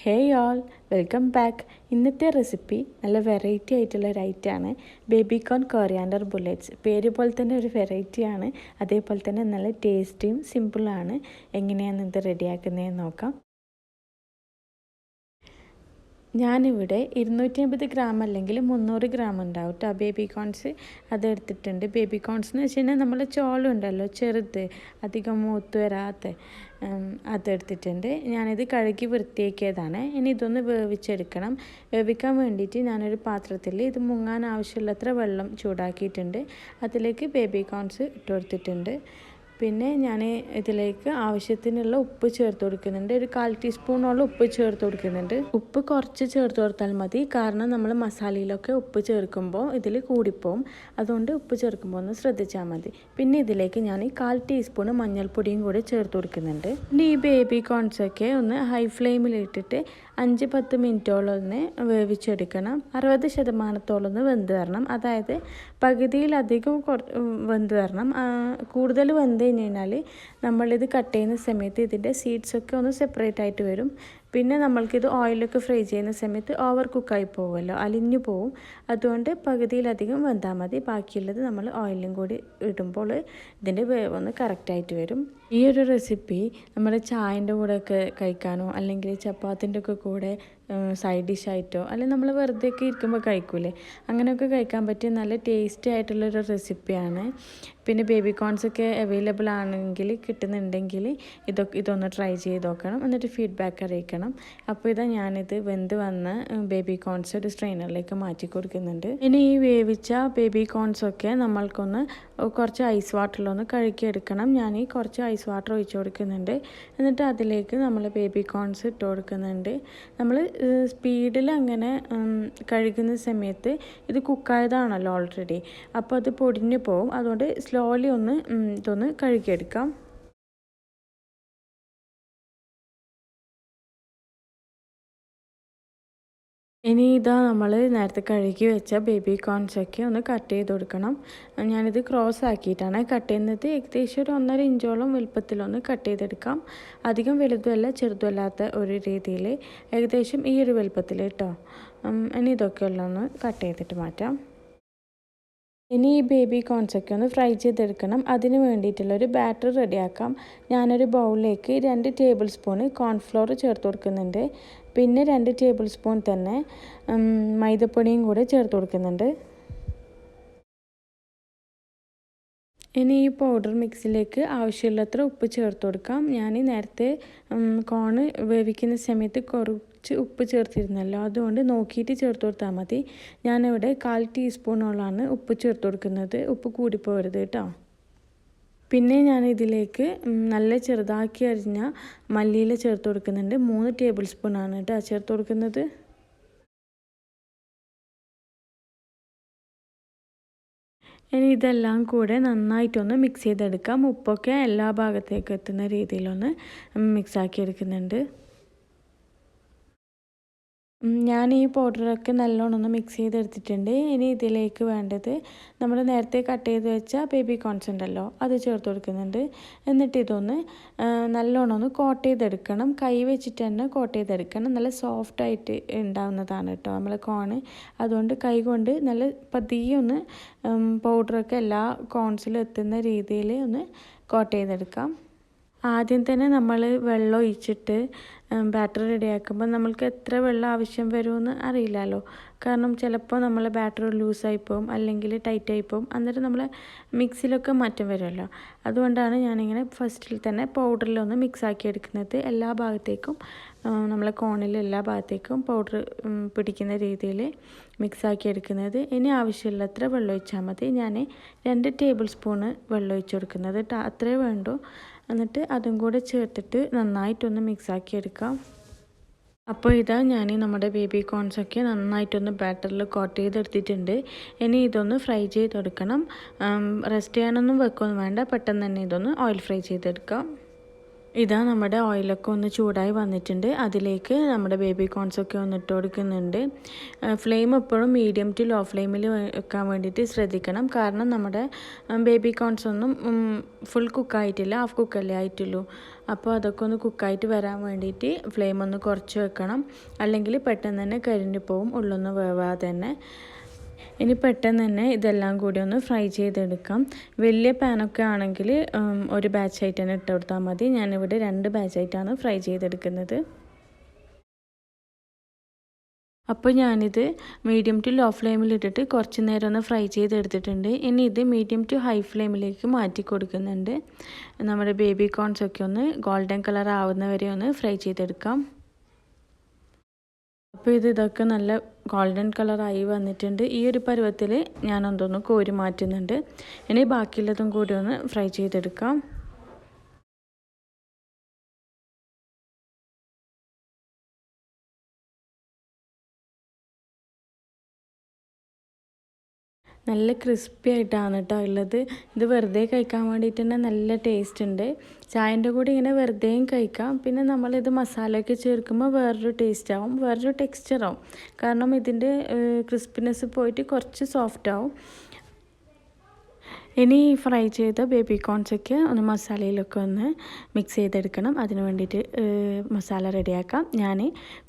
Hey all, welcome back. ഇന്നത്തെ recipe നല്ല variety ആയിട്ടുള്ള ഒരു ഐറ്റമാണ് ബേബിക്കോൺ കൊറിയാണ്ടർ ബുള്ളറ്റ്സ്. പേര് പോലെ തന്നെ ഒരു വെറൈറ്റിയാണ്, അതേപോലെ തന്നെ നല്ല ടേസ്റ്റിയും സിമ്പിളാണ്. എങ്ങനെയാണ് ഇത് റെഡിയാക്കുന്നതെന്ന് നോക്കാം. ഞാനിവിടെ 250 ഗ്രാം അല്ലെങ്കിൽ 300 ഗ്രാം ഉണ്ടാവും കേട്ടോ ബേബിക്കോൺസ്. അതെടുത്തിട്ടുണ്ട്. ബേബിക്കോൺസ് എന്ന് വെച്ച് കഴിഞ്ഞാൽ നമ്മൾ ചോളുണ്ടല്ലോ, ചെറുത്, അധികം മൂത്ത് വരാത്ത, അതെടുത്തിട്ടുണ്ട്. ഞാനിത് കഴുകി വൃത്തിയാക്കിയതാണ്. ഇനി ഇതൊന്ന് വേവിച്ചെടുക്കണം. വേവിക്കാൻ വേണ്ടിയിട്ട് ഞാനൊരു പാത്രത്തിൽ ഇത് മുങ്ങാൻ ആവശ്യമുള്ളത്ര വെള്ളം ചൂടാക്കിയിട്ടുണ്ട്. അതിലേക്ക് ബേബിക്കോൺസ് ഇട്ട് കൊടുത്തിട്ടുണ്ട്. പിന്നെ ഞാൻ ഇതിലേക്ക് ആവശ്യത്തിനുള്ള ഉപ്പ് ചേർത്ത് കൊടുക്കുന്നുണ്ട്. ഒരു 1/4 ടീസ്പൂണോളം ഉപ്പ് ചേർത്ത് കൊടുക്കുന്നുണ്ട്. ഉപ്പ് കുറച്ച് ചേർത്ത് കൊടുത്താൽ മതി, കാരണം നമ്മൾ മസാലയിലൊക്കെ ഉപ്പ് ചേർക്കുമ്പോൾ ഇതിൽ കൂടിപ്പോവും. അതുകൊണ്ട് ഉപ്പ് ചേർക്കുമ്പോൾ ഒന്ന് ശ്രദ്ധിച്ചാൽ മതി. പിന്നെ ഇതിലേക്ക് ഞാൻ 1/4 ടീസ്പൂൺ മഞ്ഞൾപ്പൊടിയും കൂടി ചേർത്ത് കൊടുക്കുന്നുണ്ട്. പിന്നെ ഈ ബേബി കോൺസൊക്കെ ഒന്ന് ഹൈ ഫ്ലെയിമിലിട്ടിട്ട് 5-10 മിനിറ്റോളം ഒന്ന് വേവിച്ചെടുക്കണം. 60% ഒന്ന് വെന്ത് വരണം. അതായത് പകുതിയിലധികം വെന്ത് വരണം. കൂടുതൽ വെന്ത് കഴിഞ്ഞാൽ നമ്മളിത് കട്ട് ചെയ്യുന്ന സമയത്ത് ഇതിൻ്റെ സീഡ്സൊക്കെ ഒന്ന് സെപ്പറേറ്റ് ആയിട്ട് വരും. പിന്നെ നമ്മൾക്കിത് ഓയിലൊക്കെ ഫ്രൈ ചെയ്യുന്ന സമയത്ത് ഓവർ കുക്കായി പോകുമല്ലോ, അലിഞ്ഞു പോവും. അതുകൊണ്ട് പകുതിയിലധികം വെന്താൽ മതി. ബാക്കിയുള്ളത് നമ്മൾ ഓയിലും കൂടി ഇടുമ്പോൾ ഇതിൻ്റെ വേവൊന്ന് കറക്റ്റായിട്ട് വരും. ഈ ഒരു റെസിപ്പി നമ്മുടെ ചായൻ്റെ കൂടെയൊക്കെ കഴിക്കാനോ അല്ലെങ്കിൽ ചപ്പാത്തിൻ്റെ ഒക്കെ കൂടെ സൈഡ് ഡിഷായിട്ടോ അല്ലെങ്കിൽ നമ്മൾ വെറുതെ ഒക്കെ ഇരിക്കുമ്പോൾ കഴിക്കൂലേ, അങ്ങനെയൊക്കെ കഴിക്കാൻ പറ്റിയ നല്ല ടേസ്റ്റി ആയിട്ടുള്ളൊരു റെസിപ്പിയാണ്. പിന്നെ ബേബി കോൺസൊക്കെ അവൈലബിൾ ആണെങ്കിൽ, കിട്ടുന്നുണ്ടെങ്കിൽ ഇതൊന്ന് ട്രൈ ചെയ്ത് നോക്കണം. എന്നിട്ട് ഫീഡ്ബാക്ക് അറിയിക്കണം. അപ്പോൾ ഇതാ ഞാനിത് വെന്ത് വന്ന ബേബി കോൺസ് ഒരു സ്ട്രെയിനറിലേക്ക് മാറ്റി കൊടുക്കുന്നുണ്ട്. ഇനി ഈ വേവിച്ച ബേബി കോൺസൊക്കെ നമ്മൾക്കൊന്ന് കുറച്ച് ഐസ് വാട്ടറിലൊന്ന് കഴുകിയെടുക്കണം. ഞാൻ ഈ കുറച്ച് ഐസ് വാട്ടർ ഒഴിച്ച് കൊടുക്കുന്നുണ്ട്. എന്നിട്ട് അതിലേക്ക് നമ്മൾ ബേബി കോൺസ് ഇട്ട് കൊടുക്കുന്നുണ്ട്. നമ്മൾ സ്പീഡിൽ അങ്ങനെ കഴുകുന്ന സമയത്ത് ഇത് കുക്കായതാണല്ലോ ഓൾറെഡി, അപ്പോൾ അത് പൊടിഞ്ഞു പോവും. അതുകൊണ്ട് സ്ലോലി ഇതൊന്ന് കഴുകിയെടുക്കാം. ഇനി ഇതാ നമ്മൾ നേരത്തെ കഴുകി വെച്ച ബേബി കോൺസൊക്കെ ഒന്ന് കട്ട് ചെയ്ത് കൊടുക്കണം. ഞാനിത് ക്രോസ് ആക്കിയിട്ടാണ് കട്ട് ചെയ്യുന്നത്. ഏകദേശം ഒരു 1.5 ഇഞ്ചോളം വലുപ്പത്തിലൊന്ന് കട്ട് ചെയ്തെടുക്കാം. അധികം വലുതുമല്ല ചെറുതുമല്ലാത്ത ഒരു രീതിയിൽ, ഏകദേശം ഈ ഒരു വലുപ്പത്തിൽ കേട്ടോ. ഇനി ഇതൊക്കെ ഉള്ളൊന്ന് കട്ട് ചെയ്തിട്ട് മാറ്റാം. ഇനി ഈ ബേബി കോൺസൊക്കെ ഒന്ന് ഫ്രൈ ചെയ്തെടുക്കണം. അതിന് വേണ്ടിയിട്ടുള്ളൊരു ബാറ്റർ റെഡിയാക്കാം. ഞാനൊരു ബൗളിലേക്ക് 2 ടേബിൾ സ്പൂൺ കോൺഫ്ലോർ ചേർത്ത് കൊടുക്കുന്നുണ്ട്. പിന്നെ 2 ടേബിൾ സ്പൂൺ തന്നെ മൈദപ്പൊടിയും കൂടെ ചേർത്ത് കൊടുക്കുന്നുണ്ട്. ഇനി ഈ പൗഡർ മിക്സിലേക്ക് ആവശ്യമുള്ളത്ര ഉപ്പ് ചേർത്ത് കൊടുക്കാം. ഞാൻ നേരത്തെ കോണ് വേവിക്കുന്ന സമയത്ത് കുറച്ച് ഉപ്പ് ചേർത്തിരുന്നല്ലോ, അതുകൊണ്ട് നോക്കിയിട്ട് ചേർത്ത് കൊടുത്താൽ മതി. ഞാനിവിടെ 1/4 ടീസ്പൂണോളാണ് ഉപ്പ് ചേർത്ത് കൊടുക്കുന്നത്. ഉപ്പ് കൂടിപ്പോകരുത് കേട്ടോ. പിന്നെ ഞാൻ ഇതിലേക്ക് നല്ല ചെറുതാക്കി അരിഞ്ഞ മല്ലിയില ചേർത്ത് കൊടുക്കുന്നുണ്ട്. 3 ടേബിൾ സ്പൂണാണ് കേട്ടോ ചേർത്ത് കൊടുക്കുന്നത്. ഇനി ഇതെല്ലാം കൂടെ നന്നായിട്ടൊന്ന് മിക്സ് ചെയ്തെടുക്കാം. ഉപ്പൊക്കെ എല്ലാ ഭാഗത്തേക്കും എത്തുന്ന രീതിയിലൊന്ന് മിക്സാക്കി എടുക്കുന്നുണ്ട്. ഞാൻ ഈ പൗഡറൊക്കെ നല്ലോണം ഒന്ന് മിക്സ് ചെയ്തെടുത്തിട്ടുണ്ട്. ഇനി ഇതിലേക്ക് വേണ്ടത് നമ്മൾ നേരത്തെ കട്ട് ചെയ്ത് വെച്ച ബേബി കോൺസ് ഉണ്ടല്ലോ, അത് ചേർത്ത് കൊടുക്കുന്നുണ്ട്. എന്നിട്ട് ഇതൊന്ന് നല്ലോണം ഒന്ന് കോട്ട് ചെയ്തെടുക്കണം. കൈ വെച്ചിട്ട് തന്നെ കോട്ട് ചെയ്തെടുക്കണം. നല്ല സോഫ്റ്റായിട്ട് ഉണ്ടാവുന്നതാണ് കേട്ടോ നമ്മൾ കോണ്. അതുകൊണ്ട് കൈ കൊണ്ട് നല്ല പതിയെ ഒന്ന് പൗഡറൊക്കെ എല്ലാ കോൺസിലും എത്തുന്ന രീതിയിൽ ഒന്ന് കോട്ട് ചെയ്തെടുക്കാം. ആദ്യം തന്നെ നമ്മൾ വെള്ളം ഒഴിച്ചിട്ട് ബാറ്റർ റെഡിയാക്കുമ്പോൾ നമ്മൾക്ക് എത്ര വെള്ളം ആവശ്യം വരുമെന്ന് അറിയില്ലല്ലോ. കാരണം ചിലപ്പോൾ നമ്മൾ ബാറ്റർ ലൂസായി പോകും, അല്ലെങ്കിൽ ടൈറ്റായി പോകും. അന്നേരം നമ്മൾ മിക്സിയിലൊക്കെ മാറ്റം വരുമല്ലോ. അതുകൊണ്ടാണ് ഞാനിങ്ങനെ ഫസ്റ്റിൽ തന്നെ പൗഡറിലൊന്ന് മിക്സാക്കി എടുക്കുന്നത്. എല്ലാ ഭാഗത്തേക്കും നമ്മളെ കോണിൽ എല്ലാ ഭാഗത്തേക്കും പൗഡർ പിടിക്കുന്ന രീതിയിൽ മിക്സാക്കി എടുക്കുന്നത്. ഇനി ആവശ്യമുള്ളത്ര വെള്ളം ഒഴിച്ചാൽ മതി. ഞാൻ 2 ടേബിൾ സ്പൂണ് വെള്ളം ഒഴിച്ച് കൊടുക്കുന്നത് കേട്ടോ, അത്രേ വേണ്ടൂ. എന്നിട്ട് അതും കൂടെ ചേർത്തിട്ട് നന്നായിട്ടൊന്ന് മിക്സാക്കി എടുക്കാം. അപ്പോൾ ഇതാ ഞാൻ നമ്മുടെ ബേബി കോൺസൊക്കെ നന്നായിട്ടൊന്ന് ബാറ്ററിൽ കോട്ട് ചെയ്തെടുത്തിട്ടുണ്ട്. ഇനി ഇതൊന്ന് ഫ്രൈ ചെയ്തെടുക്കണം. റെസ്റ്റ് ചെയ്യാനൊന്നും വെക്കൊന്നും വേണ്ട, പെട്ടെന്ന് തന്നെ ഇതൊന്ന് ഓയിൽ ഫ്രൈ ചെയ്തെടുക്കാം. ഇതാ നമ്മുടെ ഓയിലൊക്കെ ഒന്ന് ചൂടായി വന്നിട്ടുണ്ട്. അതിലേക്ക് നമ്മുടെ ബേബി കോൺസൊക്കെ ഒന്ന് ഇട്ട് കൊടുക്കുന്നുണ്ട്. ഫ്ലെയിം എപ്പോഴും മീഡിയം ടു ലോ ഫ്ലെയിമിൽ വെക്കാൻ വേണ്ടിയിട്ട് ശ്രദ്ധിക്കണം. കാരണം നമ്മുടെ ബേബി കോൺസ് ഒന്നും ഫുൾ കുക്കായിട്ടില്ല, ഹാഫ് കുക്കല്ലേ ആയിട്ടുള്ളൂ. അപ്പോൾ അതൊക്കെ ഒന്ന് കുക്കായിട്ട് വരാൻ വേണ്ടിയിട്ട് ഫ്ലെയിം ഒന്ന് കുറച്ച് വെക്കണം. അല്ലെങ്കിൽ പെട്ടെന്ന് തന്നെ കരിഞ്ഞു പോവും, ഉള്ളൊന്നും വേവാതെ തന്നെ. ഇനി പെട്ടെന്ന് തന്നെ ഇതെല്ലാം കൂടി ഒന്ന് ഫ്രൈ ചെയ്തെടുക്കാം. വലിയ പാനൊക്കെ ആണെങ്കിൽ ഒരു ബാച്ചായിട്ട് തന്നെ ഇട്ട് കൊടുത്താൽ മതി. ഞാനിവിടെ 2 ബാച്ചായിട്ടാണ് ഫ്രൈ ചെയ്തെടുക്കുന്നത്. അപ്പോൾ ഞാനിത് മീഡിയം ടു ലോ ഫ്ലെയിമിലിട്ടിട്ട് കുറച്ച് നേരം ഒന്ന് ഫ്രൈ ചെയ്തെടുത്തിട്ടുണ്ട്. ഇനി ഇത് മീഡിയം ടു ഹൈ ഫ്ലെയിമിലേക്ക് മാറ്റി കൊടുക്കുന്നുണ്ട്. നമ്മുടെ ബേബി കോൺസൊക്കെ ഒന്ന് ഗോൾഡൻ കളർ ആവുന്നവരെ ഒന്ന് ഫ്രൈ ചെയ്തെടുക്കാം. അപ്പോൾ ഇതൊക്കെ നല്ല ഗോൾഡൻ കളറായി വന്നിട്ടുണ്ട്. ഈ ഒരു പരുവത്തിൽ ഞാനൊന്ന് കോരി മാറ്റുന്നുണ്ട്. ഇനി ബാക്കിയുള്ളതും കൂടി ഒന്ന് ഫ്രൈ ചെയ്തെടുക്കാം. നല്ല ക്രിസ്പി ആയിട്ടാണ് കേട്ടോ ഉള്ളത്. ഇത് വെറുതെ കഴിക്കാൻ വേണ്ടിയിട്ട് തന്നെ നല്ല ടേസ്റ്റ് ഉണ്ട്. ചായൻ്റെ കൂടെ ഇങ്ങനെ വെറുതെയും കഴിക്കാം. പിന്നെ നമ്മളിത് മസാലയൊക്കെ ചേർക്കുമ്പോൾ വേറൊരു ടേസ്റ്റ് ആവും, വേറൊരു ടെക്സ്ചർ ആവും. കാരണം ഇതിൻ്റെ ക്രിസ്പിനെസ് പോയിട്ട് കുറച്ച് സോഫ്റ്റ് ആവും. ഇനി ഫ്രൈ ചെയ്ത ബേബി കോൺസൊക്കെ ഒന്ന് മസാലയിലൊക്കെ ഒന്ന് മിക്സ് ചെയ്തെടുക്കണം. അതിന് വേണ്ടിയിട്ട് മസാല റെഡിയാക്കാം. ഞാൻ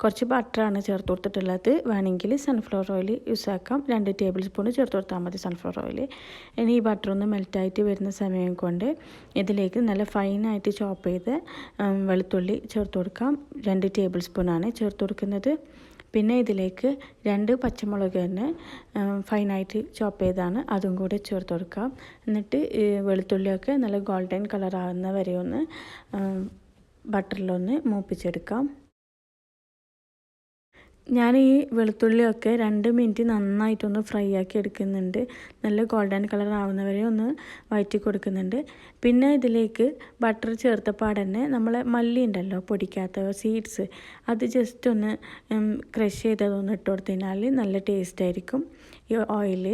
കുറച്ച് ബട്ടറാണ് ചേർത്ത് കൊടുത്തിട്ടുള്ളത്. വേണമെങ്കിൽ സൺഫ്ലവർ ഓയിൽ യൂസ് ആക്കാം. 2 ടേബിൾ സ്പൂൺ ചേർത്ത് കൊടുത്താൽ മതി സൺഫ്ലവർ ഓയിൽ. ഇനി ഈ ബട്ടർ ഒന്ന് മെൽറ്റായിട്ട് വരുന്ന സമയം കൊണ്ട് ഇതിലേക്ക് നല്ല ഫൈനായിട്ട് ചോപ്പ് ചെയ്ത് വെളുത്തുള്ളി ചേർത്ത് കൊടുക്കാം. 2 ടേബിൾ സ്പൂണാണ് ചേർത്ത് കൊടുക്കുന്നത്. പിന്നെ ഇതിലേക്ക് 2 പച്ചമുളക് തന്നെ ഫൈനായിട്ട് ചോപ്പ് ചെയ്താണ്, അതും കൂടെ ചേർത്ത് കൊടുക്കാം. എന്നിട്ട് വെളുത്തുള്ളിയൊക്കെ നല്ല ഗോൾഡൻ കളർ ആകുന്ന വരെ ഒന്ന് ബട്ടറിലൊന്ന് മൂപ്പിച്ചെടുക്കാം. ഞാൻ ഈ വെളുത്തുള്ളിയൊക്കെ 2 മിനിറ്റ് നന്നായിട്ടൊന്ന് ഫ്രൈ ആക്കി എടുക്കുന്നുണ്ട്. നല്ല ഗോൾഡൻ കളർ ആവുന്നവരെ ഒന്ന് വഴറ്റി കൊടുക്കുന്നുണ്ട്. പിന്നെ ഇതിലേക്ക് ബട്ടർ ചേർത്തപ്പാട് തന്നെ നമ്മളെ മല്ലി ഉണ്ടല്ലോ, പൊടിക്കാത്ത സീഡ്സ്, അത് ജസ്റ്റ് ഒന്ന് ക്രഷ് ചെയ്തതൊന്ന് ഇട്ട് കൊടുത്തതിനാൽ നല്ല ടേസ്റ്റ് ആയിരിക്കും ഈ ഓയിൽ.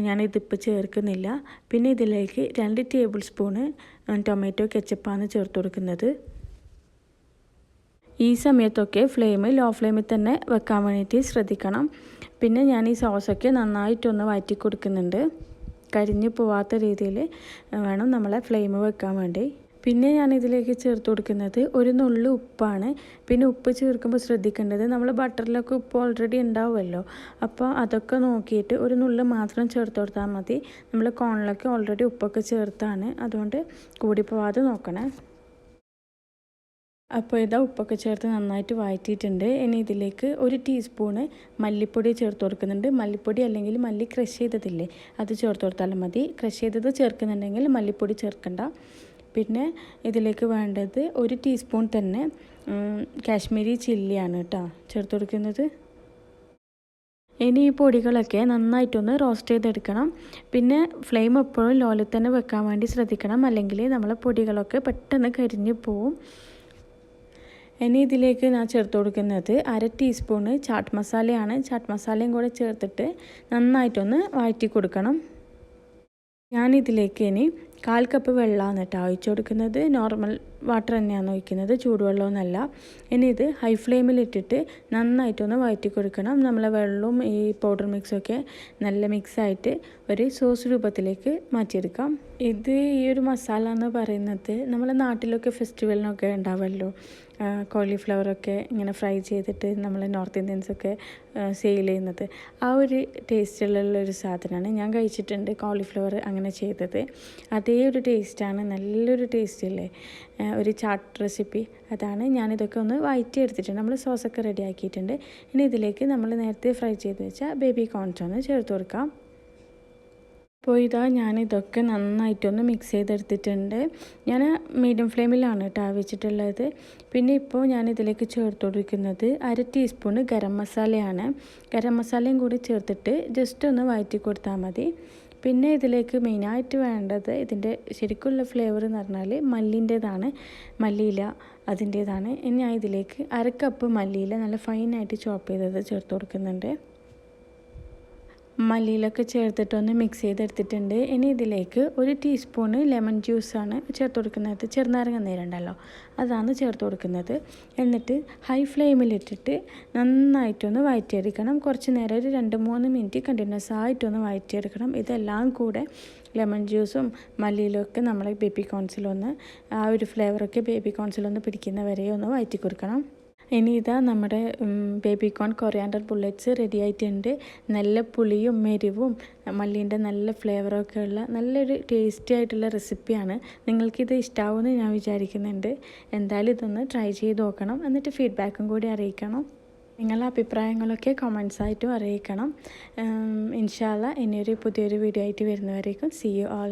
ഞാനിതിപ്പോൾ ചേർക്കുന്നില്ല. പിന്നെ ഇതിലേക്ക് 2 ടേബിൾ സ്പൂണ് ടൊമാറ്റോ കെച്ചപ്പാണ് ചേർത്ത് കൊടുക്കുന്നത്. ഈ സമയത്തൊക്കെ ഫ്ലെയിം ലോ ഫ്ലെയിമിൽ തന്നെ വെക്കാൻ വേണ്ടിയിട്ട് ശ്രദ്ധിക്കണം. പിന്നെ ഞാൻ ഈ സോസൊക്കെ നന്നായിട്ടൊന്ന് വഴറ്റി കൊടുക്കുന്നുണ്ട്. കരിഞ്ഞു പോവാത്ത രീതിയിൽ വേണം നമ്മളെ ഫ്ലെയിം വെക്കാൻ വേണ്ടി. പിന്നെ ഞാൻ ഇതിലേക്ക് ചേർത്ത് കൊടുക്കുന്നത് ഒരു നുള്ളു ഉപ്പാണ്. പിന്നെ ഉപ്പ് ചേർക്കുമ്പോൾ ശ്രദ്ധിക്കേണ്ടത്, നമ്മൾ ബട്ടറിലൊക്കെ ഉപ്പ് ഓൾറെഡി ഉണ്ടാവുമല്ലോ. അപ്പോൾ അതൊക്കെ നോക്കിയിട്ട് ഒരു നുള്ളു മാത്രം ചേർത്ത് കൊടുത്താൽ മതി. നമ്മൾ കോണിലൊക്കെ ഓൾറെഡി ഉപ്പൊക്കെ ചേർത്താണ്, അതുകൊണ്ട് കൂടി പോവാതെ നോക്കണേ. അപ്പോൾ ഇതാ ഉപ്പൊക്കെ ചേർത്ത് നന്നായിട്ട് വഴറ്റിയിട്ടുണ്ട്. ഇനി ഇതിലേക്ക് 1 ടീസ്പൂണ് മല്ലിപ്പൊടി ചേർത്ത് കൊടുക്കുന്നുണ്ട്. മല്ലിപ്പൊടി അല്ലെങ്കിൽ മല്ലി ക്രഷ് ചെയ്തതില്ലേ, അത് ചേർത്ത് കൊടുത്താലും മതി. ക്രഷ് ചെയ്തത് ചേർക്കുന്നുണ്ടെങ്കിൽ മല്ലിപ്പൊടി ചേർക്കണ്ട. പിന്നെ ഇതിലേക്ക് വേണ്ടത് 1 ടീസ്പൂൺ തന്നെ കാശ്മീരി ചില്ലിയാണ് കേട്ടോ ചേർത്ത് കൊടുക്കുന്നത്. ഇനി ഈ പൊടികളൊക്കെ നന്നായിട്ടൊന്ന് റോസ്റ്റ് ചെയ്തെടുക്കണം. പിന്നെ ഫ്ലെയിം എപ്പോഴും ലോയിൽ തന്നെ വെക്കാൻ വേണ്ടി ശ്രദ്ധിക്കണം, അല്ലെങ്കിൽ നമ്മളെ പൊടികളൊക്കെ പെട്ടെന്ന് കരിഞ്ഞു പോവും. ഇനി ഇതിലേക്ക് ഞാൻ ചേർത്ത് കൊടുക്കുന്നത് 1/2 ടീസ്പൂണ് ചാട്ട് മസാലയാണ്. ചാട്ട് മസാലയും കൂടെ ചേർത്തിട്ട് നന്നായിട്ടൊന്ന് വഴറ്റി കൊടുക്കണം. ഞാനിതിലേക്ക് ഇനി 1/4 കപ്പ് വെള്ളമാണ് കേട്ടോ ഒഴിച്ച് കൊടുക്കുന്നത്. നോർമൽ വാട്ടർ തന്നെയാണ് ഒഴിക്കുന്നത്, ചൂടുവെള്ളമൊന്നുമല്ല. ഇനി ഇത് ഹൈ ഫ്ലെയിമിലിട്ടിട്ട് നന്നായിട്ടൊന്ന് വഴറ്റി കൊടുക്കണം. നമ്മളെ വെള്ളവും ഈ പൗഡർ മിക്സൊക്കെ നല്ല മിക്സായിട്ട് ഒരു സോസ് രൂപത്തിലേക്ക് മാറ്റിയെടുക്കാം. ഇത് ഈ ഒരു മസാല എന്ന് പറയുന്നത് നമ്മളെ നാട്ടിലൊക്കെ ഫെസ്റ്റിവലിനൊക്കെ ഉണ്ടാവുമല്ലോ, കോളിഫ്ലവറൊക്കെ ഇങ്ങനെ ഫ്രൈ ചെയ്തിട്ട് നമ്മൾ നോർത്ത് ഇന്ത്യൻസൊക്കെ സെയിൽ ചെയ്യുന്നത്, ആ ഒരു ടേസ്റ്റുള്ളൊരു സാധനമാണ്. ഞാൻ കഴിച്ചിട്ടുണ്ട് കോളിഫ്ലവർ അങ്ങനെ ചെയ്തത്. അതേ ഒരു ടേസ്റ്റാണ്, നല്ലൊരു ടേസ്റ്റില്ലേ, ഒരു ചാട്ട് റെസിപ്പി. അതാണ്. ഞാനിതൊക്കെ ഒന്ന് വഴറ്റി എടുത്തിട്ടുണ്ട്. നമ്മൾ സോസൊക്കെ റെഡി ആക്കിയിട്ടുണ്ട്. ഇനി ഇതിലേക്ക് നമ്മൾ നേരത്തെ ഫ്രൈ ചെയ്ത് വെച്ചാൽ ബേബി കോൺസ് ഒന്ന് ചേർത്ത് കൊടുക്കാം. അപ്പോൾ ഇതാ ഞാനിതൊക്കെ നന്നായിട്ടൊന്ന് മിക്സ് ചെയ്തെടുത്തിട്ടുണ്ട്. ഞാൻ മീഡിയം ഫ്ലെയിമിലാണ് കേട്ടോ വെച്ചിട്ടുള്ളത്. പിന്നെ ഇപ്പോൾ ഞാനിതിലേക്ക് ചേർത്ത് കൊടുക്കുന്നത് 1/2 ടീസ്പൂണ് ഗരം മസാലയാണ്. ഗരം മസാലയും കൂടി ചേർത്തിട്ട് ജസ്റ്റ് ഒന്ന് വഴറ്റി കൊടുത്താൽ മതി. പിന്നെ ഇതിലേക്ക് മെയിനായിട്ട് വേണ്ടത്, ഇതിൻ്റെ ശരിക്കുള്ള ഫ്ലേവർ എന്ന് പറഞ്ഞാൽ മല്ലിൻ്റേതാണ്, മല്ലിയില അതിൻ്റേതാണ്. ഇനി ഞാൻ ഇതിലേക്ക് 1/2 കപ്പ് മല്ലിയില നല്ല ഫൈനായിട്ട് ചോപ്പ് ചെയ്തത് ചേർത്ത് കൊടുക്കുന്നുണ്ട്. മല്ലിയിലൊക്കെ ചേർത്തിട്ടൊന്ന് മിക്സ് ചെയ്തെടുത്തിട്ടുണ്ട്. ഇനി ഇതിലേക്ക് 1 ടീസ്പൂണ് ലെമൺ ജ്യൂസാണ് ചേർത്ത് കൊടുക്കുന്നത്. ചെറുനാരങ്ങ നീരുണ്ടല്ലോ, അതാണ് ചേർത്ത് കൊടുക്കുന്നത്. എന്നിട്ട് ഹൈ ഫ്ലെയിമിലിട്ടിട്ട് നന്നായിട്ടൊന്ന് വഴറ്റിയെടുക്കണം. കുറച്ച് നേരം ഒരു 2-3 മിനിറ്റ് കണ്ടിന്യൂസ് ആയിട്ടൊന്ന് വഴറ്റിയെടുക്കണം. ഇതെല്ലാം കൂടെ ലെമൺ ജ്യൂസും മല്ലിയിലൊക്കെ നമ്മളെ ബേബി കോൺസിലൊന്ന് ആ ഒരു ഫ്ലേവറൊക്കെ ബേബി കോൺസിലൊന്ന് പിടിക്കുന്ന വരെ ഒന്ന് വഴറ്റി കൊടുക്കണം. ഇനി ഇതാ നമ്മുടെ ബേബിക്കോൺ കൊറിയാണ്ടർ ബുള്ളറ്റ്സ് റെഡി ആയിട്ടുണ്ട്. നല്ല പുളിയും എരിവും മല്ലീൻ്റെ നല്ല ഫ്ലേവറൊക്കെ ഉള്ള നല്ലൊരു ടേസ്റ്റി ആയിട്ടുള്ള റെസിപ്പിയാണ്. നിങ്ങൾക്കിത് ഇഷ്ടാവുമെന്ന് ഞാൻ വിചാരിക്കുന്നുണ്ട്. എന്തായാലും ഇതൊന്ന് ട്രൈ ചെയ്ത് നോക്കണം. എന്നിട്ട് ഫീഡ്ബാക്കും കൂടി അറിയിക്കണം. നിങ്ങളുടെ അഭിപ്രായങ്ങളൊക്കെ കമൻസ് ആയിട്ടും അറിയിക്കണം. ഇൻഷാ അല്ലാഹ് ഇനിയൊരു പുതിയൊരു വീഡിയോ ആയിട്ട് വരുന്നവരേക്കും സീ യു ആൾ.